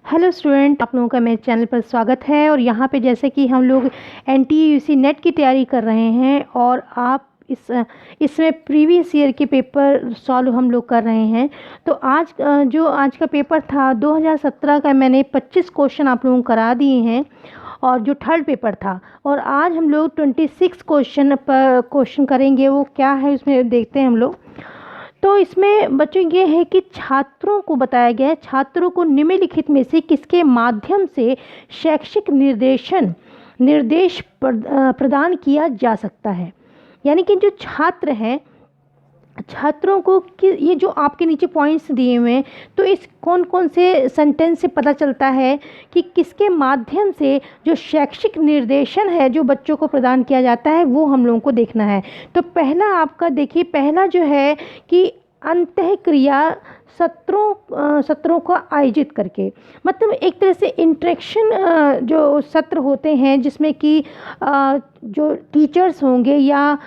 Hello student, आप लोगों का मेरे चैनल पर स्वागत है। और यहाँ पे जैसे कि हम लोग एनटीए नेट की तैयारी कर रहे हैं और आप इसमें प्रीवियस ईयर के पेपर सॉल्व हम लोग कर रहे हैं। तो आज का पेपर था 2017 का, मैंने 25 क्वेश्चन आप लोगों को करा दिए हैं और जो थर्ड पेपर था। और आज हम लोग 26 क्वेश्चन करेंगे। वो क्या है उसमें देखते हैं हम लोग। तो इसमें बच्चों ये है कि छात्रों को बताया गया है, छात्रों को निम्नलिखित में से किसके माध्यम से शैक्षिक निर्देश प्रदान किया जा सकता है। यानी कि जो छात्र हैं, छात्रों को कि ये जो आपके नीचे पॉइंट्स दिए हुए हैं, तो इस कौन कौन से सेंटेंस से पता चलता है कि किसके माध्यम से जो शैक्षिक निर्देशन है जो बच्चों को प्रदान किया जाता है, वो हम लोगों को देखना है। तो पहला आपका देखिए, पहला जो है कि अंतःक्रिया सत्रों को आयोजित करके, मतलब एक तरह से इंटरेक्शन जो सत्र होते हैं जिसमें कि जो टीचर्स होंगे या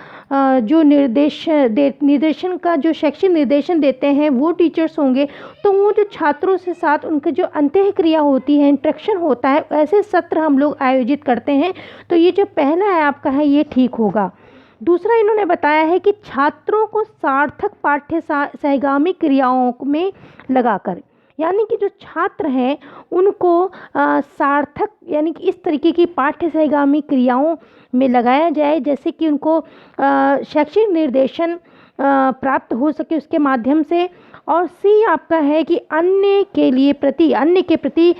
जो निर्देशन का जो शैक्षिक निर्देशन देते हैं वो टीचर्स होंगे, तो वो जो छात्रों से साथ उनके जो अंतःक्रिया होती है, इंटरेक्शन होता है, ऐसे सत्र हम लोग आयोजित करते हैं। तो ये जो पहला है आपका है, ये ठीक होगा। दूसरा इन्होंने बताया है कि छात्रों को सार्थक पाठ्य सहगामी क्रियाओं में लगाकर, यानी कि जो छात्र हैं उनको सार्थक यानी कि इस तरीके की पाठ्य सहगामी क्रियाओं में लगाया जाए, जैसे कि उनको शैक्षिक निर्देशन प्राप्त हो सके उसके माध्यम से। और सी आपका है कि अन्य के प्रति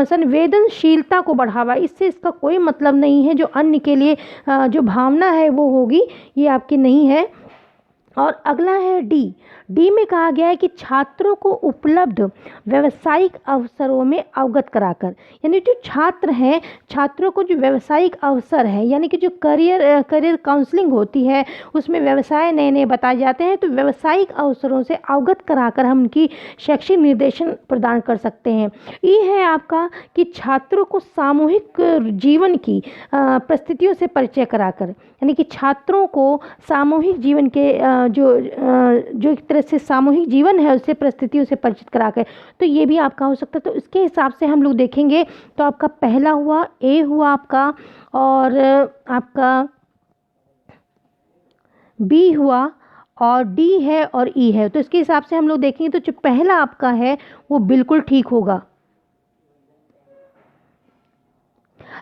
संवेदनशीलता को बढ़ावा। इससे इसका कोई मतलब नहीं है, जो अन्य के लिए जो भावना है वो होगी, ये आपकी नहीं है। और अगला है डी में कहा गया है कि छात्रों को उपलब्ध व्यावसायिक अवसरों में अवगत कराकर, यानी जो छात्र हैं, छात्रों को जो व्यावसायिक अवसर है, यानी कि जो करियर काउंसलिंग होती है, उसमें व्यवसाय नए नए बताए जाते हैं, तो व्यावसायिक अवसरों से अवगत कराकर हम उनकी शैक्षिक निर्देशन प्रदान कर सकते हैं। ये है आपका कि छात्रों को सामूहिक जीवन की परिस्थितियों से परिचय कराकर, यानी कि छात्रों को सामूहिक जीवन के जो एक तरह से सामूहिक जीवन है उससे परिस्थितियों से परिचित कराकर, तो ये भी आपका हो सकता है। तो इसके हिसाब से हम लोग देखेंगे तो आपका पहला हुआ, ए हुआ आपका, और आपका बी हुआ, और डी है और ई है। तो इसके हिसाब से हम लोग देखेंगे तो जो पहला आपका है वो बिल्कुल ठीक होगा।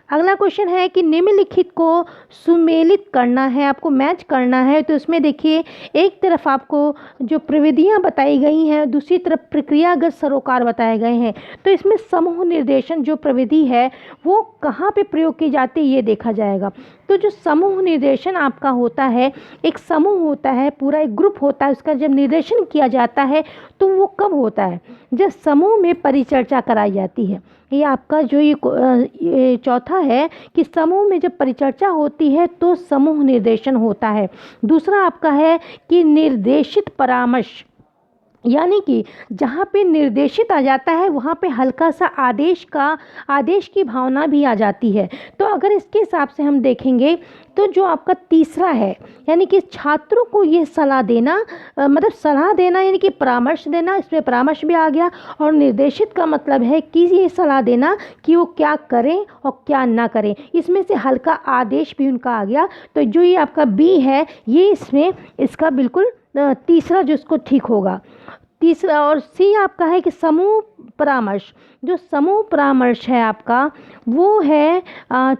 अगला क्वेश्चन है कि निम्नलिखित को सुमेलित करना है, आपको मैच करना है। तो इसमें देखिए, एक तरफ आपको जो प्रविधियां बताई गई हैं, दूसरी तरफ प्रक्रियागत सरोकार बताए गए हैं। तो इसमें समूह निर्देशन जो प्रविधि है वो कहाँ पे प्रयोग की जाती है, ये देखा जाएगा। तो जो समूह निर्देशन आपका होता है, एक समूह होता है, पूरा एक ग्रुप होता है, उसका जब निर्देशन किया जाता है तो वो कब होता है, जब समूह में परिचर्चा कराई जाती है। ये आपका जो ये चौथा है कि समूह में जब परिचर्चा होती है तो समूह निर्देशन होता है। दूसरा आपका है कि निर्देशित परामर्श, यानी कि जहाँ पे निर्देशित आ जाता है वहाँ पे हल्का सा आदेश की भावना भी आ जाती है। तो अगर इसके हिसाब से हम देखेंगे तो जो आपका तीसरा है, यानी कि छात्रों को ये सलाह देना, मतलब सलाह देना यानी कि परामर्श देना, इसमें परामर्श भी आ गया। और निर्देशित का मतलब है कि ये सलाह देना कि वो क्या करें और क्या ना करें, इसमें से हल्का आदेश भी उनका आ गया। तो जो ये आपका बी है, ये इसमें इसका बिल्कुल तीसरा जो इसको ठीक होगा, तीसरा। और सी आपका है कि समूह परामर्श, जो समूह परामर्श है आपका वो है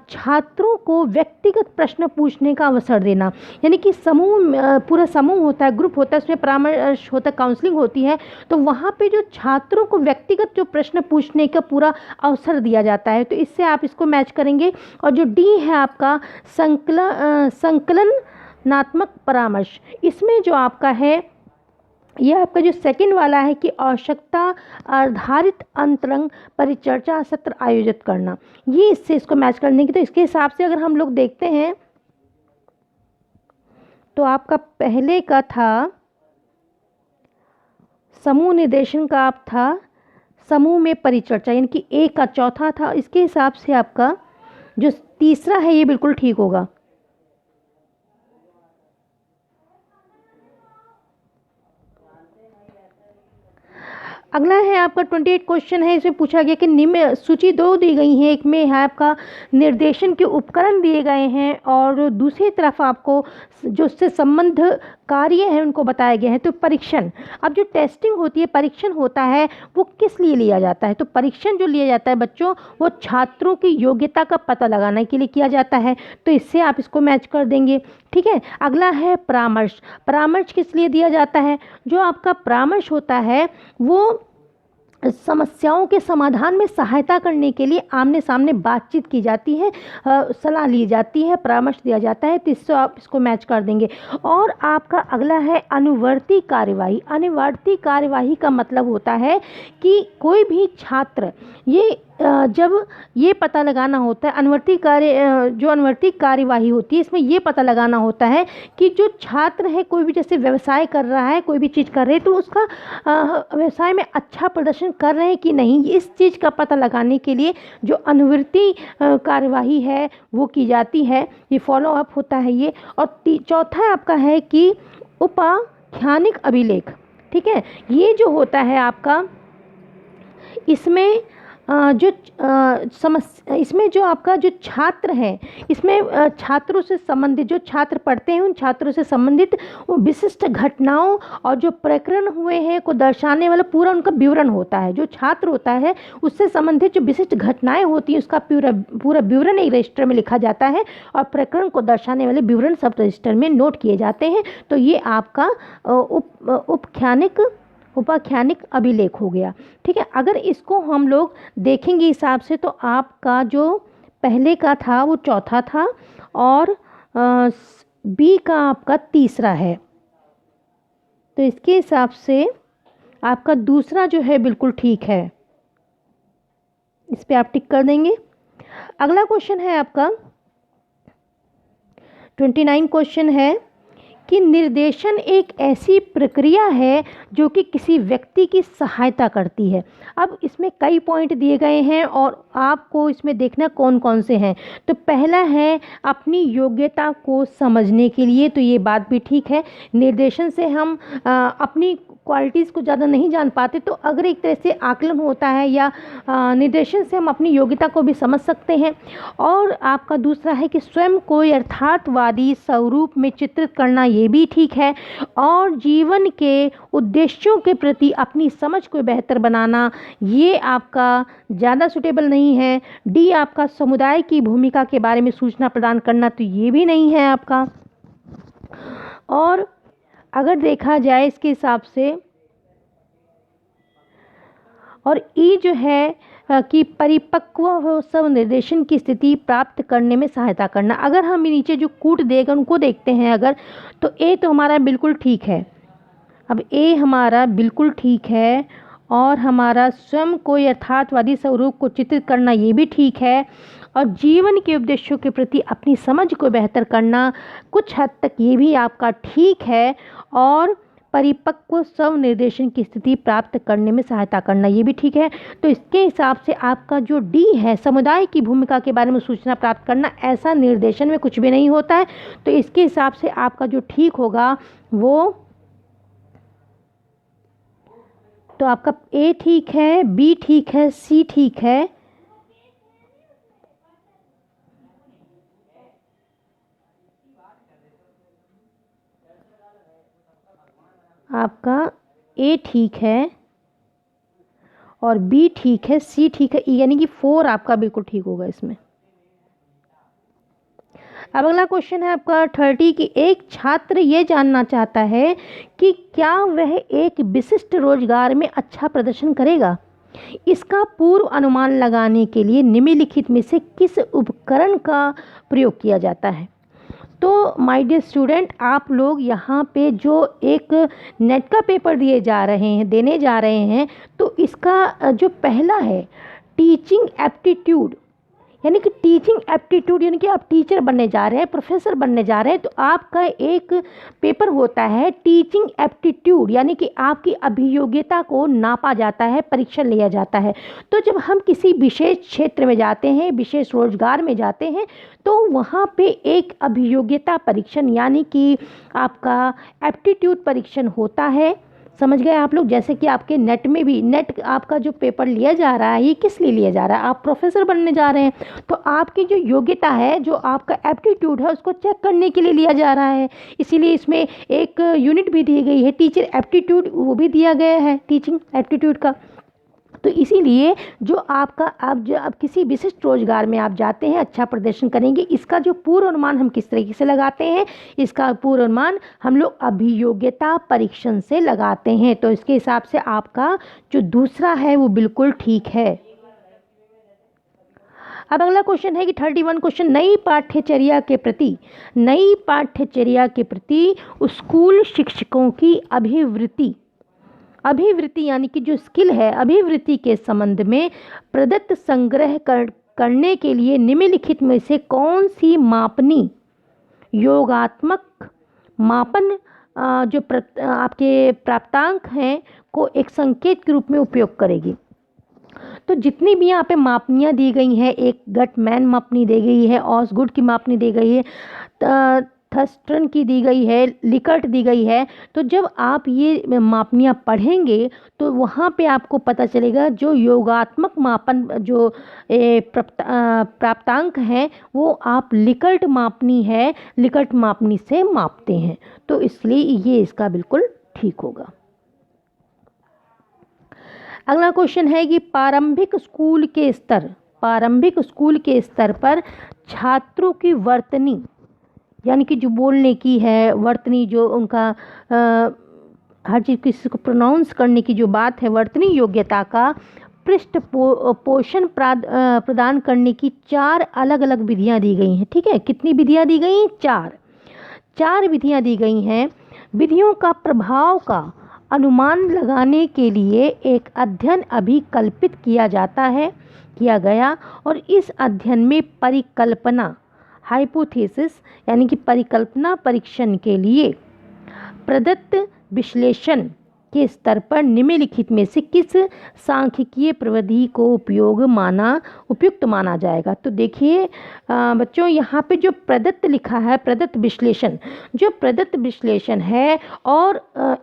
छात्रों को व्यक्तिगत प्रश्न पूछने का अवसर देना। यानी कि पूरा समूह होता है, ग्रुप होता है, उसमें परामर्श होता है, काउंसलिंग होती है, तो वहाँ पे जो छात्रों को व्यक्तिगत जो प्रश्न पूछने का पूरा अवसर दिया जाता है। तो इससे आप इसको मैच करेंगे। और जो डी है आपका संकलनात्मक परामर्श, इसमें जो आपका है यह आपका जो सेकंड वाला है कि आवश्यकता आधारित अंतरंग परिचर्चा सत्र आयोजित करना, ये इससे इसको मैच करने की। तो इसके हिसाब से अगर हम लोग देखते हैं तो आपका पहले का था समूह निर्देशन का, आप था समूह में परिचर्चा, यानी कि ए का चौथा था। इसके हिसाब से आपका जो तीसरा है ये बिल्कुल ठीक होगा। अगला है आपका 28 क्वेश्चन है। इसमें पूछा गया कि निम्न सूची दो दी गई है, एक में है आपका निर्देशन के उपकरण दिए गए हैं और दूसरी तरफ आपको जो उससे संबंध कार्य हैं उनको बताया गया है। तो परीक्षण, अब जो टेस्टिंग होती है, परीक्षण होता है, वो किस लिए लिया जाता है? तो परीक्षण जो लिया जाता है बच्चों, वो छात्रों की योग्यता का पता लगाने के लिए किया जाता है। तो इससे आप इसको मैच कर देंगे, ठीक है। अगला है परामर्श। परामर्श किस लिए दिया जाता है? जो आपका परामर्श होता है वो समस्याओं के समाधान में सहायता करने के लिए आमने सामने बातचीत की जाती है, सलाह ली जाती है, परामर्श दिया जाता है। तो इससे आप इसको मैच कर देंगे। और आपका अगला है अनुवर्ती कार्यवाही। अनुवर्ती कार्यवाही का मतलब होता है कि कोई भी छात्र ये जब ये पता लगाना होता है, जो अनुवर्ती कार्यवाही होती है, इसमें ये पता लगाना होता है कि जो छात्र है कोई भी जैसे व्यवसाय कर रहा है, कोई भी चीज़ कर रहे हैं, तो उसका व्यवसाय में अच्छा प्रदर्शन कर रहे हैं कि नहीं, इस चीज़ का पता लगाने के लिए जो अनुवर्ती कार्यवाही है वो की जाती है। ये फॉलो अप होता है ये। और चौथा आपका है कि उपाख्यानिक अभिलेख, ठीक है। ये जो होता है आपका, इसमें इसमें जो आपका जो छात्र हैं, इसमें छात्रों से संबंधित, जो छात्र पढ़ते हैं उन छात्रों से संबंधित विशिष्ट घटनाओं और जो प्रकरण हुए हैं को दर्शाने वाला पूरा उनका विवरण होता है। जो छात्र होता है उससे संबंधित जो विशिष्ट घटनाएं होती हैं उसका पूरा विवरण एक रजिस्टर में लिखा जाता है और प्रकरण को दर्शाने वाले विवरण सब रजिस्टर में नोट किए जाते हैं। तो ये आपका उपाख्यानिक अभिलेख हो गया, ठीक है। अगर इसको हम लोग देखेंगे हिसाब से तो आपका जो पहले का था वो चौथा था और बी का आपका तीसरा है। तो इसके हिसाब से आपका दूसरा जो है बिल्कुल ठीक है, इस पे आप टिक कर देंगे। अगला क्वेश्चन है आपका 29 क्वेश्चन है कि निर्देशन एक ऐसी प्रक्रिया है जो कि किसी व्यक्ति की सहायता करती है। अब इसमें कई पॉइंट दिए गए हैं और आपको इसमें देखना कौन कौन से हैं। तो पहला है अपनी योग्यता को समझने के लिए, तो ये बात भी ठीक है। निर्देशन से हम अपनी क्वालिटीज़ को ज़्यादा नहीं जान पाते, तो अगर एक तरह से आकलन होता है या निर्देशन से हम अपनी योग्यता को भी समझ सकते हैं। और आपका दूसरा है कि स्वयं को यथार्थवादी स्वरूप में चित्रित करना, ये भी ठीक है। और जीवन के उद्देश्यों के प्रति अपनी समझ को बेहतर बनाना, ये आपका ज़्यादा सुटेबल नहीं है। डी आपका समुदाय की भूमिका के बारे में सूचना प्रदान करना, तो ये भी नहीं है आपका। और अगर देखा जाए इसके हिसाब से, और ई जो है कि परिपक्व स्व निर्देशन की स्थिति प्राप्त करने में सहायता करना। अगर हम नीचे जो कूट देगा उनको देखते हैं अगर, तो ए तो हमारा बिल्कुल ठीक है। अब ए हमारा बिल्कुल ठीक है और हमारा स्वयं को यथार्थवादी स्वरूप को चित्रित करना, ये भी ठीक है। और जीवन के उद्देश्यों के प्रति अपनी समझ को बेहतर करना, कुछ हद तक ये भी आपका ठीक है। और परिपक्व स्व निर्देशन की स्थिति प्राप्त करने में सहायता करना, ये भी ठीक है। तो इसके हिसाब से आपका जो डी है, समुदाय की भूमिका के बारे में सूचना प्राप्त करना, ऐसा निर्देशन में कुछ भी नहीं होता है। तो इसके हिसाब से आपका जो ठीक होगा वो, तो आपका ए ठीक है, बी ठीक है, सी ठीक है, आपका ए ठीक है और बी ठीक है, सी ठीक है, यानी कि 4 आपका बिल्कुल ठीक होगा इसमें। अब अगला क्वेश्चन है आपका 30 कि एक छात्र ये जानना चाहता है कि क्या वह एक विशिष्ट रोजगार में अच्छा प्रदर्शन करेगा। इसका पूर्व अनुमान लगाने के लिए निम्नलिखित में से किस उपकरण का प्रयोग किया जाता है। तो माय डियर स्टूडेंट, आप लोग यहाँ पे जो एक नेट का पेपर देने जा रहे हैं, तो इसका जो पहला है टीचिंग एप्टीट्यूड, यानी कि टीचिंग एप्टीट्यूड, यानी कि आप टीचर बनने जा रहे हैं, प्रोफेसर बनने जा रहे हैं, तो आपका एक पेपर होता है टीचिंग एप्टीट्यूड, यानी कि आपकी अभियोग्यता को नापा जाता है, परीक्षण लिया जाता है। तो जब हम किसी विशेष क्षेत्र में जाते हैं, विशेष रोजगार में जाते हैं, तो वहाँ पे एक अभियोग्यता परीक्षण यानी कि आपका एप्टीट्यूड परीक्षण होता है। समझ गए आप लोग। जैसे कि आपके नेट में भी, नेट आपका जो पेपर लिया जा रहा है ये किस लिए लिया जा रहा है, आप प्रोफेसर बनने जा रहे हैं, तो आपकी जो योग्यता है, जो आपका एप्टीट्यूड है, उसको चेक करने के लिए लिया जा रहा है। इसीलिए इसमें एक यूनिट भी दी गई है, टीचर एप्टीट्यूड, वो भी दिया गया है, टीचिंग एप्टीट्यूड का। तो इसीलिए जो आपका, आप किसी विशिष्ट रोजगार में आप जाते हैं, अच्छा प्रदर्शन करेंगे, इसका जो पूर्वानुमान हम किस तरीके से लगाते हैं, इसका पूर्वानुमान हम लोग अभियोग्यता परीक्षण से लगाते हैं। तो इसके हिसाब से आपका जो दूसरा है वो बिल्कुल ठीक है। अब अगला क्वेश्चन है कि 31 क्वेश्चन, नई पाठ्यचर्या के प्रति स्कूल शिक्षकों की अभिवृत्ति यानी कि जो स्किल है, अभिवृत्ति के संबंध में प्रदत्त संग्रह करने के लिए निम्नलिखित में से कौन सी मापनी योगात्मक मापन जो आपके प्राप्तांक हैं को एक संकेत के रूप में उपयोग करेगी। तो जितनी भी यहाँ पे मापनियाँ दी गई हैं, एक गटमैन मापनी दी गई है, ऑसगुड की मापनी दी गई है, थर्स्टन की दी गई है, लिकर्ट दी गई है। तो जब आप ये मापनियाँ पढ़ेंगे तो वहाँ पे आपको पता चलेगा जो योगात्मक मापन जो प्राप्तांक हैं वो आप लिकर्ट मापनी से मापते हैं। तो इसलिए ये इसका बिल्कुल ठीक होगा। अगला क्वेश्चन है कि प्रारंभिक स्कूल के स्तर पर छात्रों की वर्तनी यानी कि जो बोलने की है, वर्तनी, जो उनका हर चीज़ किसी को प्रोनाउंस करने की जो बात है, वर्तनी योग्यता का पोषण प्रदान करने की 4 अलग अलग विधियां दी गई हैं। ठीक है, कितनी विधियां दी गई हैं? 4 विधियां दी गई हैं। विधियों का प्रभाव का अनुमान लगाने के लिए एक अध्ययन अभिकल्पित किया गया और इस अध्ययन में परिकल्पना हाइपोथेसिस यानी कि परिकल्पना परीक्षण के लिए प्रदत्त विश्लेषण के स्तर पर निम्नलिखित में से किस सांख्यिकीय प्रविधि को उपयुक्त माना जाएगा। तो देखिए बच्चों, यहाँ पे जो प्रदत्त लिखा है, प्रदत्त विश्लेषण है, और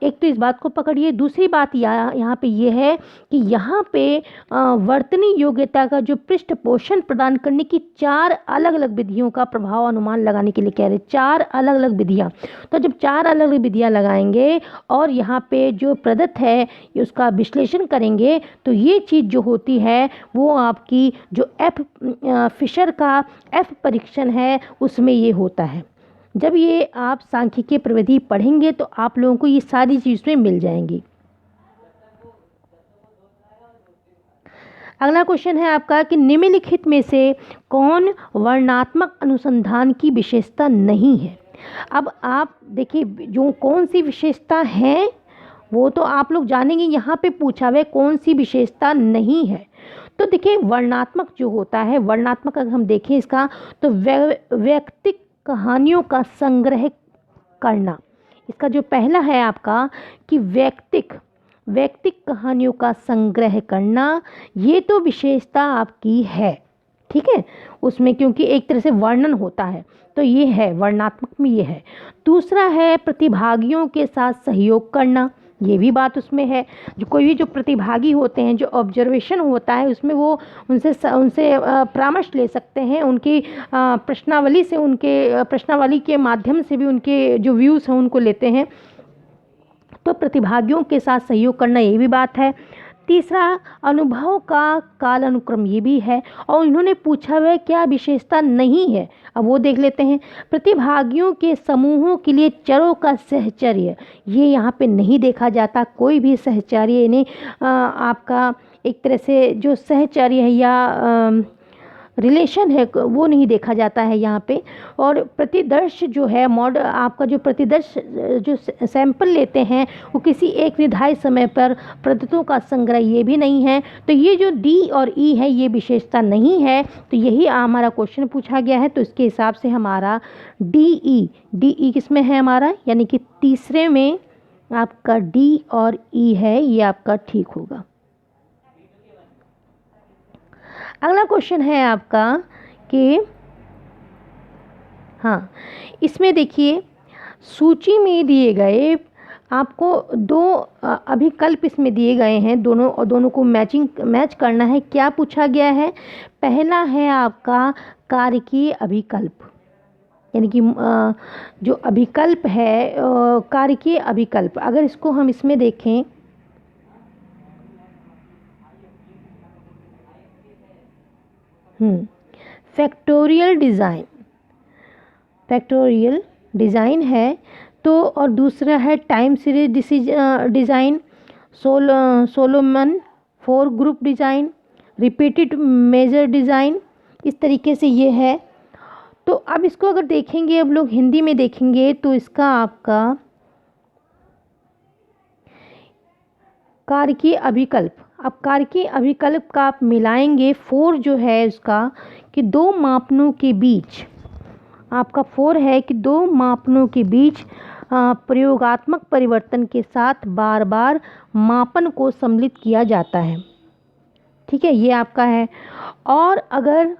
एक तो इस बात को पकड़िए, दूसरी बात यहाँ पे ये है कि यहाँ पे वर्तनी योग्यता का जो पृष्ठपोषण प्रदान करने की 4 अलग अलग विधियों का प्रभाव अनुमान लगाने के लिए कह रहे, 4 अलग अलग विधियाँ। तो जब 4 अलग अलग विधियाँ लगाएंगे और यहाँ पे जो प्रदत्त है उसका विश्लेषण करेंगे, तो ये चीज़ जो होती है वो आपकी जो फिशर का एफ परीक्षण है उसमें ये होता है। जब ये आप सांख्यिकीय प्रविधि पढ़ेंगे तो आप लोगों को ये सारी चीज़ें मिल जाएंगी। अगला क्वेश्चन है आपका कि निम्नलिखित में से कौन वर्णनात्मक अनुसंधान की विशेषता नहीं है। अब आप देखिए जो कौन सी विशेषता है वो तो आप लोग जानेंगे, यहाँ पे पूछा हुआ है कौन सी विशेषता नहीं है। तो देखिए वर्णनात्मक जो होता है, वर्णनात्मक अगर हम देखें इसका, तो व्यक्तिक कहानियों का संग्रह करना, इसका जो पहला है आपका कि व्यक्तिक कहानियों का संग्रह करना, ये तो विशेषता आपकी है। ठीक है, उसमें क्योंकि एक तरह से वर्णन होता है तो ये है, वर्णनात्मक में ये है। दूसरा है प्रतिभागियों के साथ सहयोग करना, ये भी बात उसमें है। जो कोई भी जो प्रतिभागी होते हैं, जो ऑब्जर्वेशन होता है उसमें वो उनसे परामर्श ले सकते हैं, उनकी प्रश्नावली से, उनके प्रश्नावली के माध्यम से भी उनके जो व्यूज़ हैं उनको लेते हैं। तो प्रतिभागियों के साथ सहयोग करना, ये भी बात है। तीसरा अनुभव का कालानुक्रम, ये भी है। और इन्होंने पूछा हुआ है क्या विशेषता नहीं है, अब वो देख लेते हैं। प्रतिभागियों के समूहों के लिए चरों का सहचर्य, ये यहाँ पे नहीं देखा जाता, कोई भी सहचर्य नहीं, आपका एक तरह से जो सहचर्य है या रिलेशन है वो नहीं देखा जाता है यहाँ पे। और प्रतिदर्श जो है आपका जो प्रतिदर्श जो सैंपल लेते हैं वो किसी एक निर्धारित समय पर प्रदत्तों का संग्रह, ये भी नहीं है। तो ये जो डी और ई है ये विशेषता नहीं है। तो यही हमारा क्वेश्चन पूछा गया है। तो इसके हिसाब से हमारा डी किस में है हमारा, यानी कि तीसरे में आपका डी और ई है, ये आपका ठीक होगा। अगला क्वेश्चन है आपका कि हाँ, इसमें देखिए सूची में दिए गए आपको दो अभिकल्प इसमें दिए गए हैं, दोनों को मैच करना है। क्या पूछा गया है? पहला है आपका कारकीय अभिकल्प, यानी कि जो अभिकल्प है कारकीय अभिकल्प। अगर इसको हम इसमें देखें, फैक्टोरियल डिज़ाइन है तो, और दूसरा है time series design, Solomon four group design, repeated measure design, इस तरीके से ये है। तो अब इसको अगर देखेंगे, अब लोग हिंदी में देखेंगे तो इसका आपका कारकीय अभिकल्प, अब कारकीय अभिकल्प का आप मिलाएंगे, फोर जो है उसका कि दो मापनों के बीच, आपका फोर है कि दो मापनों के बीच प्रयोगात्मक परिवर्तन के साथ बार बार मापन को सम्मिलित किया जाता है। ठीक है, ये आपका है। और अगर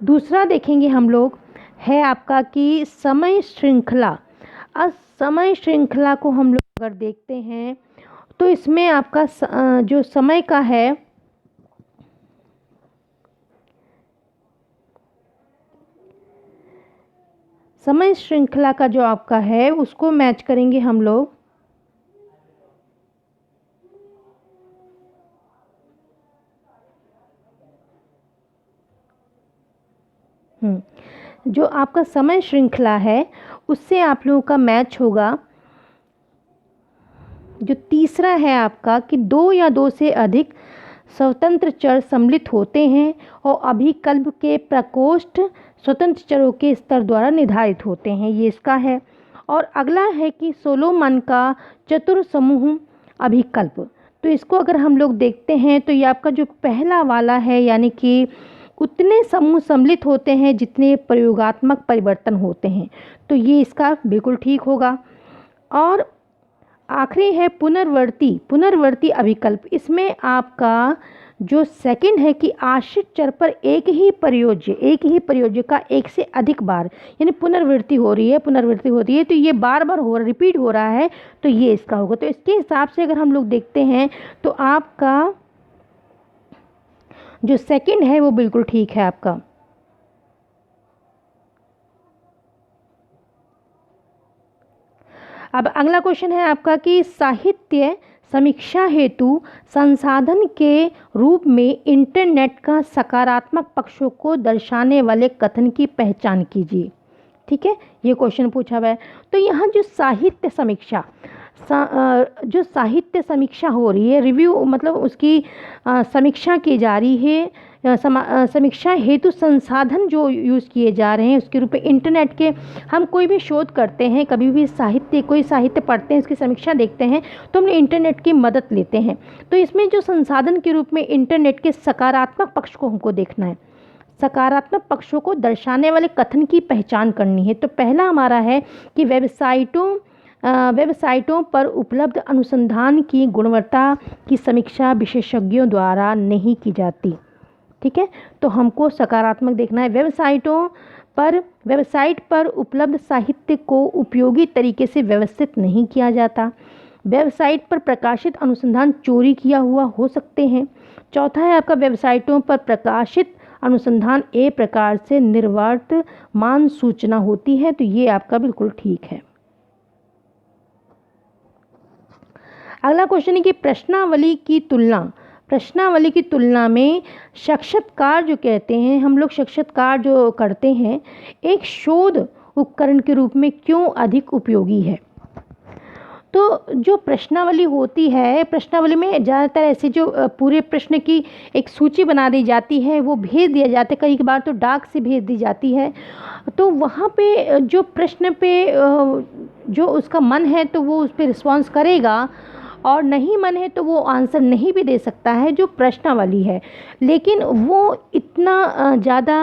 दूसरा देखेंगे हम लोग, है आपका कि समय श्रृंखला। अब समय श्रृंखला को हम लोग अगर देखते हैं तो इसमें आपका जो समय का है, समय श्रृंखला का जो आपका है उसको मैच करेंगे हम लोग। जो आपका समय श्रृंखला है उससे आप लोगों का मैच होगा। जो तीसरा है आपका कि दो या दो से अधिक स्वतंत्र चर सम्मिलित होते हैं और अभिकल्प के प्रकोष्ठ स्वतंत्र चरों के स्तर द्वारा निर्धारित होते हैं, ये इसका है। और अगला है कि सोलोमन का चतुर समूह अभिकल्प। तो इसको अगर हम लोग देखते हैं तो ये आपका जो पहला वाला है, यानी कि उतने समूह सम्मिलित होते हैं जितने प्रयोगात्मक परिवर्तन होते हैं, तो ये इसका बिल्कुल ठीक होगा। और आखिरी है पुनर्वर्ती अभिकल्प। इसमें आपका जो सेकंड है कि आश्रित चर पर एक ही प्रयोज्य का एक से अधिक बार, यानी पुनर्वृत्ति हो रही है, तो ये बार बार रिपीट हो रहा है, तो ये इसका होगा। तो इसके हिसाब से अगर हम लोग देखते हैं तो आपका जो सेकंड है वो बिल्कुल ठीक है आपका। अब अगला क्वेश्चन है आपका कि साहित्य समीक्षा हेतु संसाधन के रूप में इंटरनेट का सकारात्मक पक्षों को दर्शाने वाले कथन की पहचान कीजिए। ठीक है, ये क्वेश्चन पूछा हुआ है। तो यहाँ जो साहित्य समीक्षा हो रही है, रिव्यू मतलब उसकी समीक्षा की जा रही है, समीक्षा हेतु संसाधन जो यूज़ किए जा रहे हैं उसके रूप में इंटरनेट के, हम कोई भी शोध करते हैं, कभी भी कोई साहित्य पढ़ते हैं, उसकी समीक्षा देखते हैं तो हम इंटरनेट की मदद लेते हैं। तो इसमें जो संसाधन के रूप में इंटरनेट के सकारात्मक पक्ष को हमको देखना है, सकारात्मक पक्षों को दर्शाने वाले कथन की पहचान करनी है। तो पहला हमारा है कि वेबसाइटों पर उपलब्ध अनुसंधान की गुणवत्ता की समीक्षा विशेषज्ञों द्वारा नहीं की जाती। ठीक है, तो हमको सकारात्मक देखना है। वेबसाइट पर उपलब्ध साहित्य को उपयोगी तरीके से व्यवस्थित नहीं किया जाता। वेबसाइट पर प्रकाशित अनुसंधान चोरी किया हुआ हो सकते हैं। चौथा है आपका वेबसाइटों पर प्रकाशित अनुसंधान एक प्रकार से निर्वर्तमान सूचना होती है, तो ये आपका बिल्कुल ठीक है। अगला क्वेश्चन है कि प्रश्नावली की तुलना में साक्षात्कार जो कहते हैं, हम लोग साक्षात्कार जो करते हैं एक शोध उपकरण के रूप में क्यों अधिक उपयोगी है। तो जो प्रश्नावली होती है, प्रश्नावली में ज़्यादातर ऐसे जो पूरे प्रश्न की एक सूची बना दी जाती है, वो भेज दिया जाता है, कई बार तो डाक से भेज दी जाती है। तो वहाँ पे जो प्रश्न पे जो उसका मन है तो वो उस पर रिस्पॉन्स करेगा, और नहीं मन है तो वो आंसर नहीं भी दे सकता है जो प्रश्नावली है। लेकिन वो इतना ज़्यादा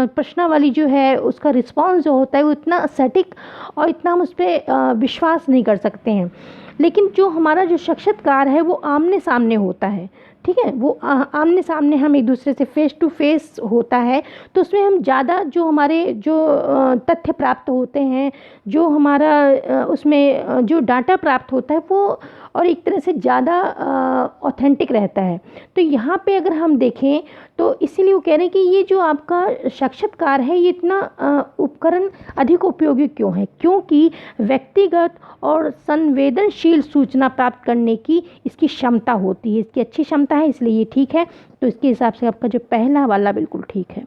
प्रश्नावली जो है उसका रिस्पॉन्स जो होता है वो इतना सटीक और इतना हम उस पर विश्वास नहीं कर सकते हैं। लेकिन जो हमारा जो साक्षात्कार है वो आमने सामने होता है, ठीक है, वो आमने सामने हम एक दूसरे से फेस टू फेस होता है, तो उसमें हम ज़्यादा जो हमारे जो तथ्य प्राप्त होते हैं, जो हमारा उसमें जो डाटा प्राप्त होता है वो और एक तरह से ज़्यादा ऑथेंटिक रहता है। तो यहाँ पे अगर हम देखें तो इसीलिए वो कह रहे हैं कि ये जो आपका साक्षात्कार है ये इतना उपकरण अधिक उपयोगी क्यों है, क्योंकि व्यक्तिगत और संवेदनशील सूचना प्राप्त करने की इसकी क्षमता होती है, इसकी अच्छी क्षमता है, इसलिए ये ठीक है। तो इसके हिसाब से आपका जो पहला वाला बिल्कुल ठीक है।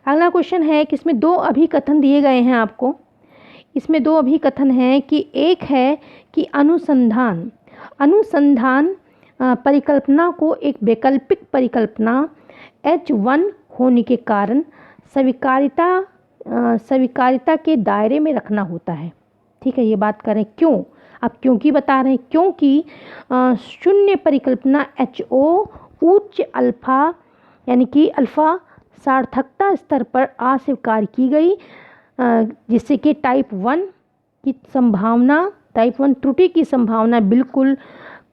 अगला क्वेश्चन है कि इसमें दो अभिकथन दिए गए हैं आपको। इसमें दो अभिकथन हैं कि एक है कि अनुसंधान परिकल्पना को एक वैकल्पिक परिकल्पना H1 होने के कारण स्वीकार्यता के दायरे में रखना होता है। ठीक है, ये बात करें क्यों, अब क्योंकि बता रहे हैं, क्योंकि शून्य परिकल्पना HO उच्च अल्फा यानी कि अल्फा सार्थकता स्तर पर अस्वीकार की गई, जिससे कि टाइप 1 त्रुटि की संभावना बिल्कुल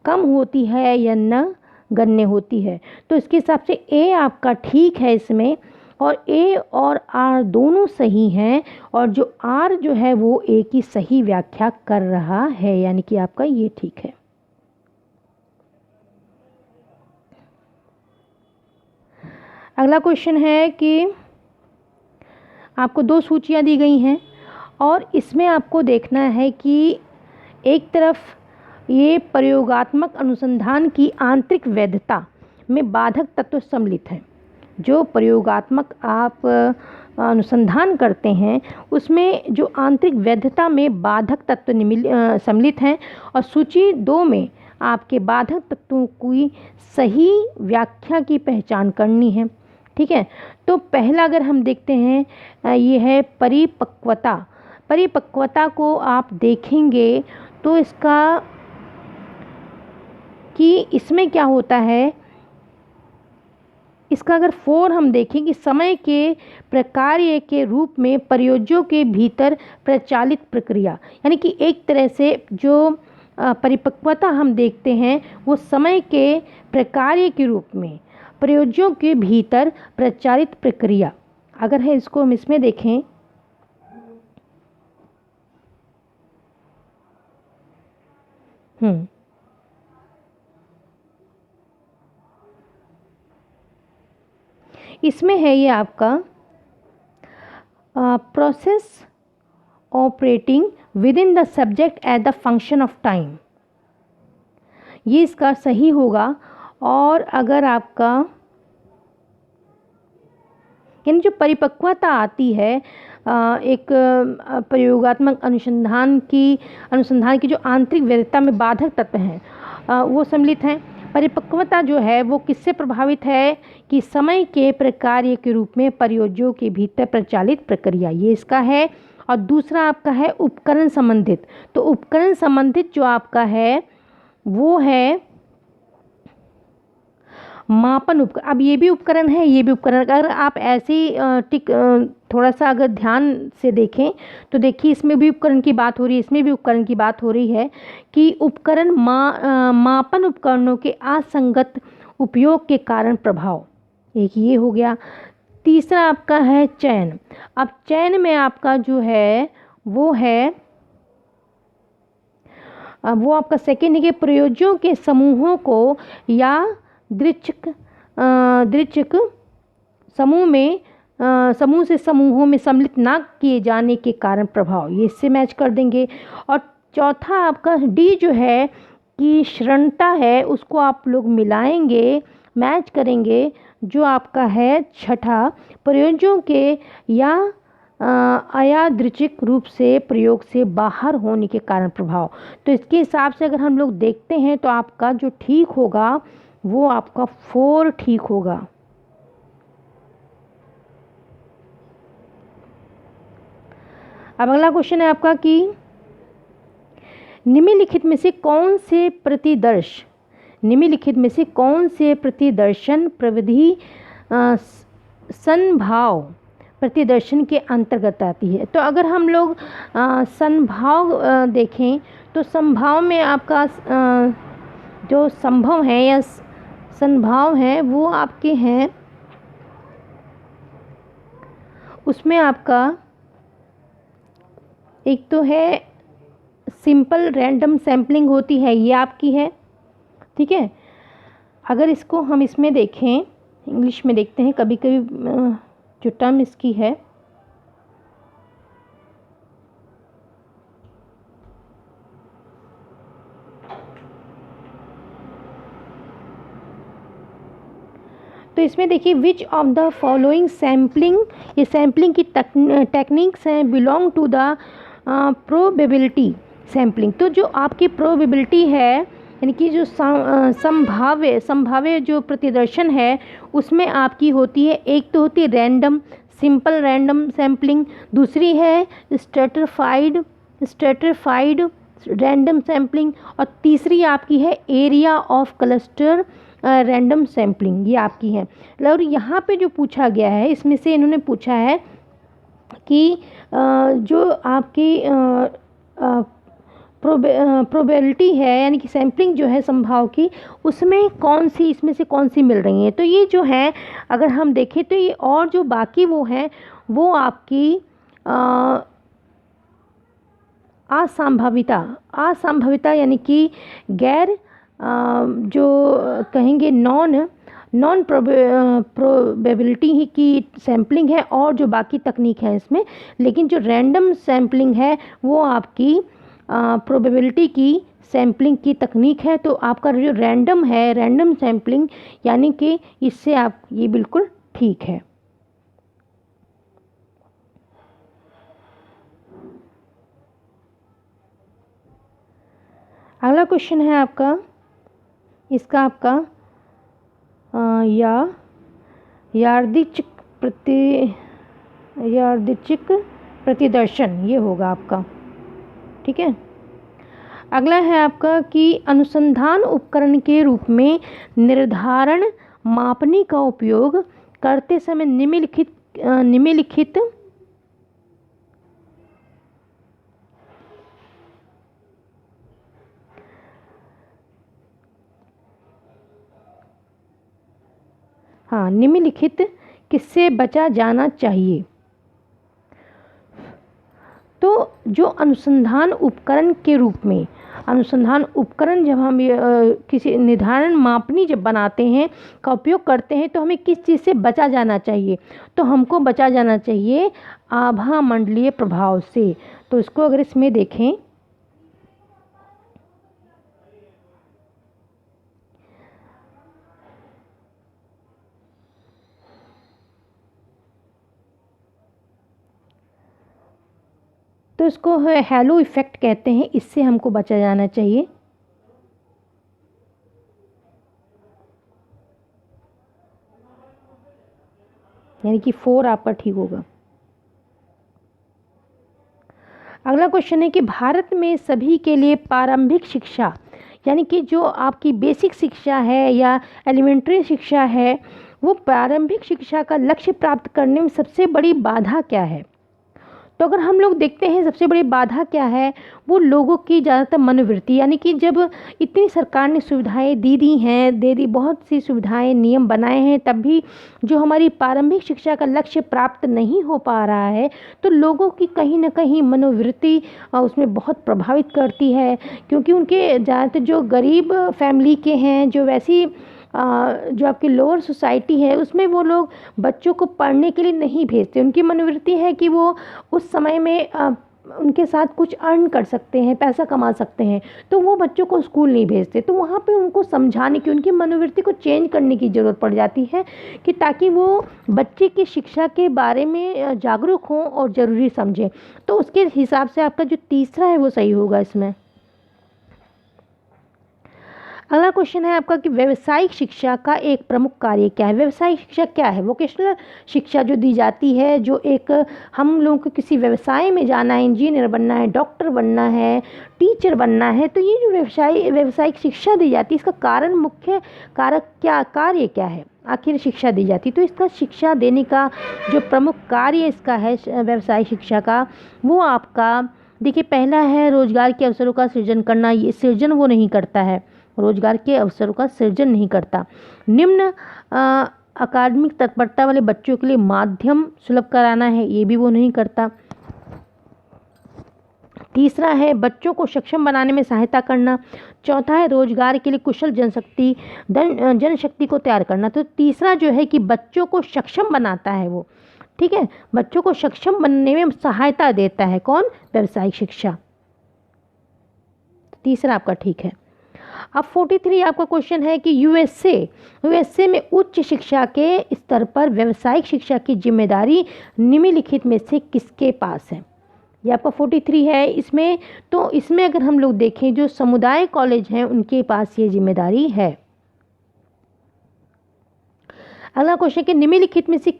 कम होती है या न गण्य होती है। तो इसके हिसाब से ए आपका ठीक है इसमें, और ए और आर दोनों सही हैं, और जो आर जो है वो ए की सही व्याख्या कर रहा है, यानी कि आपका ये ठीक है। अगला क्वेश्चन है कि आपको दो सूचियां दी गई हैं और इसमें आपको देखना है कि एक तरफ ये प्रयोगात्मक अनुसंधान की आंतरिक वैधता में बाधक तत्व सम्मिलित हैं। जो प्रयोगात्मक आप अनुसंधान करते हैं उसमें जो आंतरिक वैधता में बाधक तत्व सम्मिलित हैं, और सूची 2 में आपके बाधक तत्वों की सही व्याख्या की पहचान करनी है। ठीक है, तो पहला अगर हम देखते हैं ये है परिपक्वता को आप देखेंगे तो इसका कि इसमें क्या होता है, इसका अगर 4 हम देखें कि समय के प्रकार्य के रूप में प्रयोज्यों के भीतर प्रचालित प्रक्रिया, यानी कि एक तरह से जो परिपक्वता हम देखते हैं वो समय के प्रकार्य के रूप में प्रयोज्यों के भीतर प्रचालित प्रक्रिया अगर है, इसको हम इसमें देखें इसमें है ये आपका process operating within the subject as the function of time, ये इसका सही होगा। और अगर आपका यानी जो परिपक्वता आती है एक प्रयोगात्मक अनुसंधान की जो आंतरिक वैधता में बाधक तत्व हैं वो सम्मिलित हैं। परिपक्वता जो है वो किससे प्रभावित है कि समय के प्रकार्य के रूप में प्रयोज्यों के भीतर प्रचालित प्रक्रिया, ये इसका है। और दूसरा आपका है उपकरण संबंधित, तो उपकरण संबंधित जो आपका है वो है मापन उपकरण। अब ये भी उपकरण है, ये भी उपकरण। अगर आप ऐसे थोड़ा सा अगर ध्यान से देखें तो देखिए इसमें भी उपकरण की बात हो रही है, इसमें भी उपकरण की बात हो रही है कि उपकरण मापन उपकरणों के असंगत उपयोग के कारण प्रभाव, एक ये हो गया। तीसरा आपका है चयन। अब चयन में आपका जो है वो आपका सेकेंड है कि प्रयोज्यों के समूहों को या दृच्छक समूह से समूहों में सम्मिलित ना किए जाने के कारण प्रभाव, ये इससे मैच कर देंगे। और चौथा आपका डी जो है कि श्रणता है, उसको आप लोग मिलाएंगे, मैच करेंगे। जो आपका है छठा प्रयोज्यों के या अयादृच्छिक रूप से प्रयोग से बाहर होने के कारण प्रभाव। तो इसके हिसाब से अगर हम लोग देखते हैं तो आपका जो ठीक होगा वो आपका 4 ठीक होगा। अब अगला क्वेश्चन है आपका कि निम्नलिखित में से कौन से प्रतिदर्शन प्रविधि संभाव प्रतिदर्शन के अंतर्गत आती है। तो अगर हम लोग संभाव देखें तो संभाव में आपका जो संभव है या संभाव है वो आपके हैं, उसमें आपका एक तो है सिंपल रैंडम सैम्पलिंग होती है, ये आपकी है, ठीक है। अगर इसको हम इसमें देखें, इंग्लिश में देखते हैं, कभी कभी जो टर्म इसकी है, तो इसमें देखिए which of the following sampling, ये सैम्पलिंग की टेक्निक्स हैं belong to the probability sampling. तो जो आपकी प्रोबेबिलिटी है, यानी कि जो संभाव्य जो प्रतिदर्शन है उसमें आपकी होती है, एक तो होती है रैंडम सिंपल रैंडम सैम्पलिंग, दूसरी है स्ट्रेटिफाइड रैंडम सैम्पलिंग, और तीसरी आपकी है area of cluster random sampling, ये आपकी है। और यहाँ पे जो पूछा गया है इसमें से इन्होंने पूछा है कि जो आपकी प्रोबेबिलिटी है, यानी कि सैम्पलिंग जो है संभाव की, उसमें कौन सी, इसमें से कौन सी मिल रही है। तो ये जो है अगर हम देखें तो ये, और जो बाकी वो हैं वो आपकी असंभाविता यानी कि गैर जो कहेंगे नॉन प्रोबेबिलिटी ही की सैम्पलिंग है, और जो बाकी तकनीक है इसमें। लेकिन जो रैंडम सैम्पलिंग है वो आपकी प्रोबेबिलिटी की सैम्पलिंग की तकनीक है। तो आपका जो रैंडम है, रैंडम सैम्पलिंग, यानी कि इससे आप, ये बिल्कुल ठीक है। अगला क्वेश्चन है आपका, इसका आपका यादृच्छिक प्रतिदर्शन, ये होगा आपका, ठीक है। अगला है आपका कि अनुसंधान उपकरण के रूप में निर्धारण मापनी का उपयोग करते समय निम्नलिखित निम्नलिखित किससे बचा जाना चाहिए। तो जो अनुसंधान उपकरण के रूप में, अनुसंधान उपकरण जब हम किसी निर्धारण मापनी जब बनाते हैं का उपयोग करते हैं, तो हमें किस चीज़ से बचा जाना चाहिए। तो हमको बचा जाना चाहिए आभा मंडलीय प्रभाव से। तो इसको अगर इसमें देखें, तो इसको हैलो इफ़ेक्ट कहते हैं, इससे हमको बचा जाना चाहिए। यानी कि 4 आपका ठीक होगा। अगला क्वेश्चन है कि भारत में सभी के लिए प्रारंभिक शिक्षा, यानी कि जो आपकी बेसिक शिक्षा है या एलिमेंट्री शिक्षा है, वो प्रारंभिक शिक्षा का लक्ष्य प्राप्त करने में सबसे बड़ी बाधा क्या है। तो अगर हम लोग देखते हैं सबसे बड़ी बाधा क्या है, वो लोगों की ज़्यादातर मनोवृत्ति, यानी कि जब इतनी सरकार ने सुविधाएं दे दी बहुत सी सुविधाएं, नियम बनाए हैं, तब भी जो हमारी प्रारंभिक शिक्षा का लक्ष्य प्राप्त नहीं हो पा रहा है, तो लोगों की कहीं ना कहीं मनोवृत्ति उसमें बहुत प्रभावित करती है। क्योंकि उनके ज़्यादातर जो गरीब फैमिली के हैं, जो वैसी जो आपकी लोअर सोसाइटी है, उसमें वो लोग बच्चों को पढ़ने के लिए नहीं भेजते। उनकी मनोवृत्ति है कि वो उस समय में उनके साथ कुछ अर्न कर सकते हैं, पैसा कमा सकते हैं, तो वो बच्चों को स्कूल नहीं भेजते। तो वहाँ पे उनको समझाने की, उनकी मनोवृत्ति को चेंज करने की ज़रूरत पड़ जाती है, कि ताकि वो बच्चे की शिक्षा के बारे में जागरूक हों और ज़रूरी समझें। तो उसके हिसाब से आपका जो तीसरा है वो सही होगा इसमें। अगला क्वेश्चन है आपका कि व्यावसायिक शिक्षा का एक प्रमुख कार्य क्या है। व्यावसायिक शिक्षा क्या है? वोकेशनल शिक्षा जो दी जाती है, जो एक हम लोगों को किसी व्यवसाय में जाना है, इंजीनियर बनना है, डॉक्टर बनना है, टीचर बनना है, तो ये जो व्यावसायिक शिक्षा दी जाती है, इसका कारण, मुख्य कारक क्या, कार्य क्या है, आखिर शिक्षा दी जाती। तो इसका शिक्षा देने का जो प्रमुख कार्य इसका है व्यावसायिक शिक्षा का, वो आपका देखिए, पहला है रोजगार के अवसरों का सृजन करना। ये सृजन वो नहीं करता है, रोजगार के अवसरों का सृजन नहीं करता। निम्न अकादमिक तत्परता वाले बच्चों के लिए माध्यम सुलभ कराना है, ये भी वो नहीं करता। तीसरा है बच्चों को सक्षम बनाने में सहायता करना। चौथा है रोजगार के लिए कुशल जनशक्ति को तैयार करना। तो तीसरा जो है कि बच्चों को सक्षम बनाता है वो, ठीक है, बच्चों को सक्षम बनने में सहायता देता है कौन? व्यावसायिक शिक्षा। तीसरा आपका ठीक है। अब 43 आपका क्वेश्चन है कि यूएसए में उच्च शिक्षा के स्तर पर व्यावसायिक शिक्षा की जिम्मेदारी निम्नलिखित में से किसके पास है? ये आपका 43 है। इसमें अगर हम लोग देखें जो समुदाय कॉलेज हैं उनके पास ये जिम्मेदारी है। अगला क्वेश्चन कि निम्नलिखित में से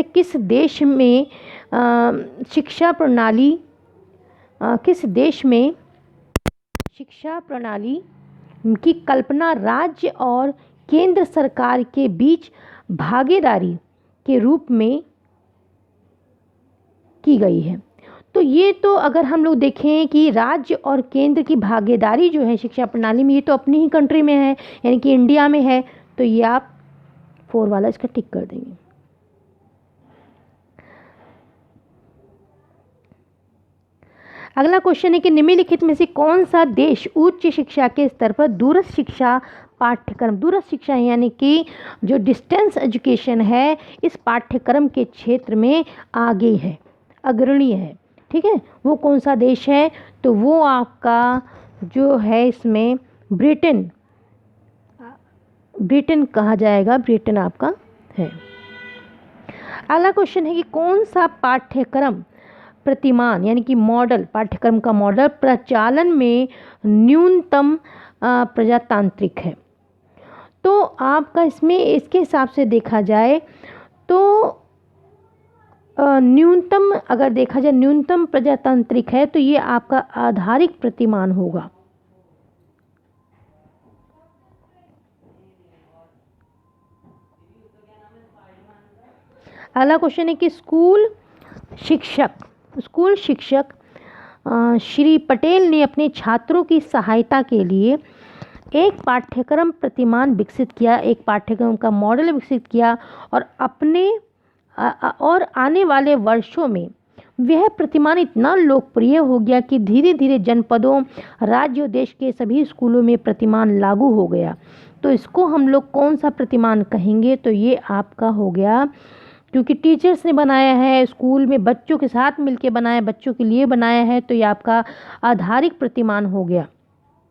किस देश में शिक्षा प्रणाली की कल्पना राज्य और केंद्र सरकार के बीच भागीदारी के रूप में की गई है? तो ये तो अगर हम लोग देखें कि राज्य और केंद्र की भागीदारी जो है शिक्षा प्रणाली में, ये तो अपनी ही कंट्री में है, यानी कि इंडिया में है। तो ये आप 4 वाला इसका टिक कर देंगे। अगला क्वेश्चन है कि निम्नलिखित में से कौन सा देश उच्च शिक्षा के स्तर पर दूरस्थ शिक्षा पाठ्यक्रम, दूरस्थ शिक्षा यानी कि जो डिस्टेंस एजुकेशन है, इस पाठ्यक्रम के क्षेत्र में आगे है, अग्रणी है, ठीक है, वो कौन सा देश है? तो वो आपका जो है इसमें ब्रिटेन कहा जाएगा, ब्रिटेन आपका है। अगला क्वेश्चन है कि कौन सा पाठ्यक्रम प्रतिमान यानी कि मॉडल, पाठ्यक्रम का मॉडल प्रचालन में न्यूनतम प्रजातांत्रिक है? तो आपका इसमें इसके हिसाब से देखा जाए तो न्यूनतम, अगर देखा जाए न्यूनतम प्रजातांत्रिक है तो ये आपका आधारिक प्रतिमान होगा। अगला क्वेश्चन है कि स्कूल शिक्षक श्री पटेल ने अपने छात्रों की सहायता के लिए एक पाठ्यक्रम प्रतिमान विकसित किया, एक पाठ्यक्रम का मॉडल विकसित किया और आने वाले वर्षों में वह प्रतिमान इतना लोकप्रिय हो गया कि धीरे धीरे जनपदों, राज्यों, देश के सभी स्कूलों में प्रतिमान लागू हो गया। तो इसको हम लोग कौन सा प्रतिमान कहेंगे? तो ये आपका हो गया, क्योंकि टीचर्स ने बनाया है, स्कूल में बच्चों के साथ मिलके बनाया, बच्चों के लिए बनाया है, तो ये आपका आधारिक प्रतिमान हो गया,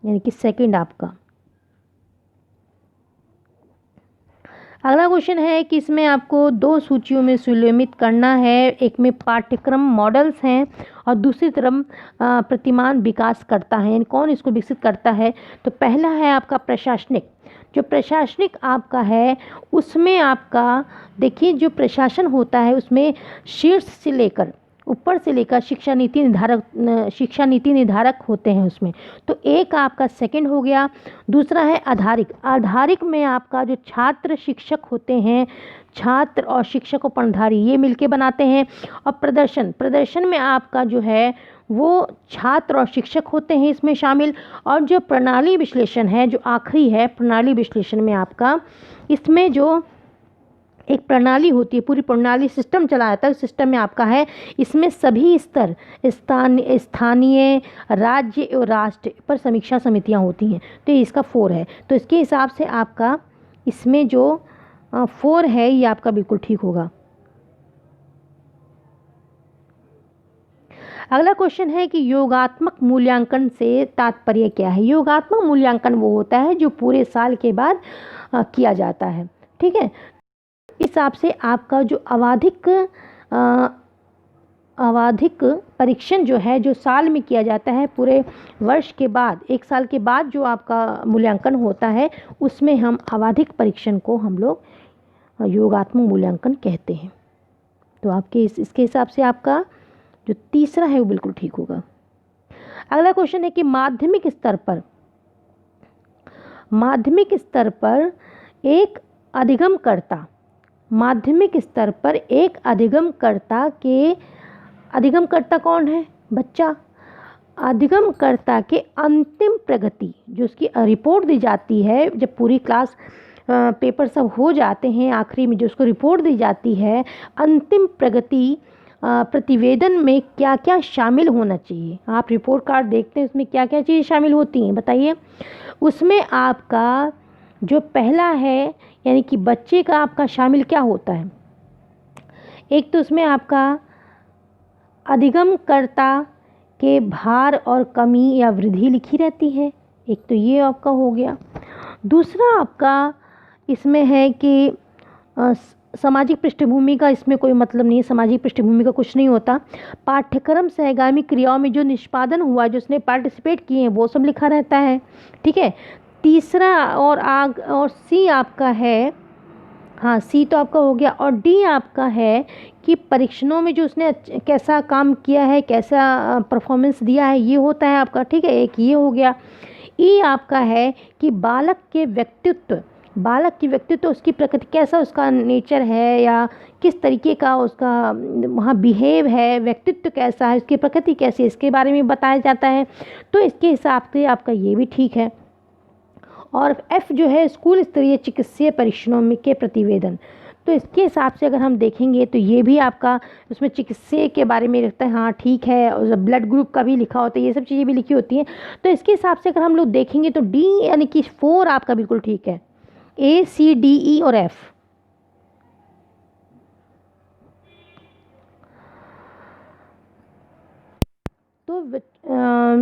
यानी कि सेकंड आपका। अगला क्वेश्चन है कि इसमें आपको 2 सूचियों में सुनियमित करना है, एक में पाठ्यक्रम मॉडल्स हैं और दूसरी तरफ प्रतिमान विकास करता है, यानी कौन इसको विकसित करता है? तो पहला है आपका प्रशासनिक। जो प्रशासनिक आपका है उसमें आपका देखिए, जो प्रशासन होता है उसमें शीर्ष से लेकर ऊपर से लेकर शिक्षा नीति निर्धारक होते हैं उसमें। तो एक आपका सेकंड हो गया। दूसरा है आधारिक में आपका जो छात्र शिक्षक होते हैं, छात्र और शिक्षक और पढ़नधारी ये मिलके बनाते हैं। और प्रदर्शन में आपका जो है वो छात्र और शिक्षक होते हैं इसमें शामिल। और जो प्रणाली विश्लेषण है, जो आखिरी है, प्रणाली विश्लेषण में आपका इसमें जो एक प्रणाली होती है, पूरी प्रणाली सिस्टम चलाता है, सिस्टम में आपका है इसमें सभी स्तर, स्थानीय, राज्य और राष्ट्र पर समीक्षा समितियां होती हैं। तो ये इसका 4 है। तो इसके हिसाब से आपका इसमें जो 4 है ये आपका बिल्कुल ठीक होगा। अगला क्वेश्चन है कि योगात्मक मूल्यांकन से तात्पर्य क्या है? योगात्मक मूल्यांकन वो होता है जो पूरे साल के बाद किया जाता है, ठीक है। इस हिसाब से आपका जो आवधिक परीक्षण जो है, जो साल में किया जाता है, पूरे वर्ष के बाद, 1 साल के बाद जो आपका मूल्यांकन होता है, उसमें हम आवधिक परीक्षण को हम लोग योगात्मक मूल्यांकन कहते हैं। तो आपके इसके हिसाब से आपका जो तीसरा है वो बिल्कुल ठीक होगा। अगला क्वेश्चन है कि माध्यमिक स्तर पर एक अधिगमकर्ता कौन है? बच्चा। अधिगमकर्ता के अंतिम प्रगति, जो उसकी रिपोर्ट दी जाती है जब पूरी क्लास पेपर सब हो जाते हैं, आखिरी में जो उसको रिपोर्ट दी जाती है, अंतिम प्रगति प्रतिवेदन में क्या क्या शामिल होना चाहिए। आप रिपोर्ट कार्ड देखते हैं, उसमें क्या क्या चीज़ें शामिल होती हैं बताइए। उसमें आपका जो पहला है, यानी कि बच्चे का आपका शामिल क्या होता है। एक तो उसमें आपका अधिगमकर्ता के भार और कमी या वृद्धि लिखी रहती है, एक तो ये आपका हो गया। दूसरा आपका इसमें है कि सामाजिक पृष्ठभूमि का इसमें कोई मतलब नहीं है, सामाजिक पृष्ठभूमि का कुछ नहीं होता। पाठ्यक्रम सहगामी क्रियाओं में जो निष्पादन हुआ, जो उसने पार्टिसिपेट किए हैं, वो सब लिखा रहता है, ठीक है। तीसरा और सी आपका है, हाँ सी तो आपका हो गया। और डी आपका है कि परीक्षणों में जो उसने कैसा काम किया है, कैसा परफॉर्मेंस दिया है, ये होता है आपका, ठीक है। एक ये हो गया। ई आपका है कि बालक की व्यक्तित्व, उसकी प्रकृति कैसा, उसका नेचर है या किस तरीके का उसका वहाँ बिहेव है, व्यक्तित्व कैसा है, उसकी प्रकृति कैसी है, इसके बारे में बताया जाता है। तो इसके हिसाब से आपका ये भी ठीक है। और एफ जो है स्कूल स्तरीय चिकित्सीय परीक्षणों में के प्रतिवेदन, तो इसके हिसाब से अगर हम देखेंगे तो ये भी आपका उसमें चिकित्सीय के बारे में लिखता है, हाँ ठीक है। और ब्लड ग्रुप का भी लिखा होता है, ये सब चीज़ें भी लिखी होती हैं। तो इसके हिसाब से अगर हम लोग देखेंगे तो डी यानी कि 4 आपका बिल्कुल ठीक है। ए सी डी ई और एफ। तो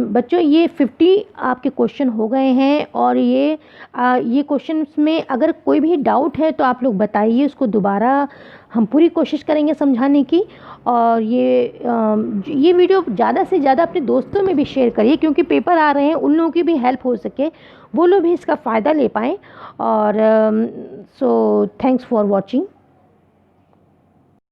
बच्चों ये 50 आपके क्वेश्चन हो गए हैं। और ये क्वेश्चन में अगर कोई भी डाउट है तो आप लोग बताइए, उसको दोबारा हम पूरी कोशिश करेंगे समझाने की। और ये वीडियो ज़्यादा से ज़्यादा अपने दोस्तों में भी शेयर करिए, क्योंकि पेपर आ रहे हैं, उन लोगों की भी हेल्प हो सके, वो लोग भी इसका फ़ायदा ले पाएँ। और सो थैंक्स फॉर वॉचिंग।